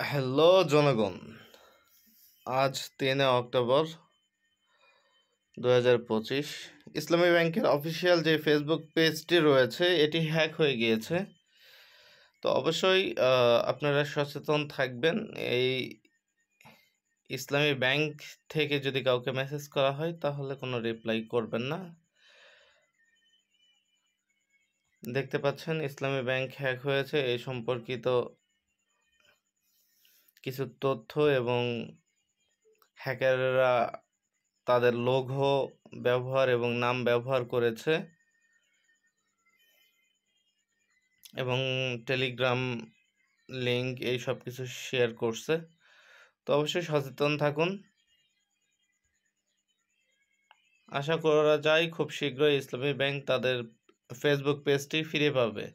Hello জনগণ, আজ ৩ October ২০২৫। ইসলামী ব্যাংকের অফিসিয়াল যে ফেসবুক পেজটি রয়েছে এটি হ্যাক হয়ে গিয়েছে। তো অবশ্যই আপনারা সচেতন থাকবেন। এই ইসলামী ব্যাংক থেকে যদি কাউকে মেসেজ করা হয় তাহলে কোনো রিপ্লাই করবেন না। দেখতে পাচ্ছেন ইসলামী ব্যাংক হ্যাক হয়েছে, এই সম্পর্কিত কিছু তথ্য এবং হ্যাকাররা তাদের লোগো ব্যবহার এবং নাম ব্যবহার করেছে এবং টেলিগ্রাম লিঙ্ক এই সব কিছু শেয়ার করছে। তো অবশ্যই সচেতন থাকুন। আশা করা যায় খুব শীঘ্রই ইসলামী ব্যাংক তাদের ফেসবুক পেজটি ফিরে পাবে।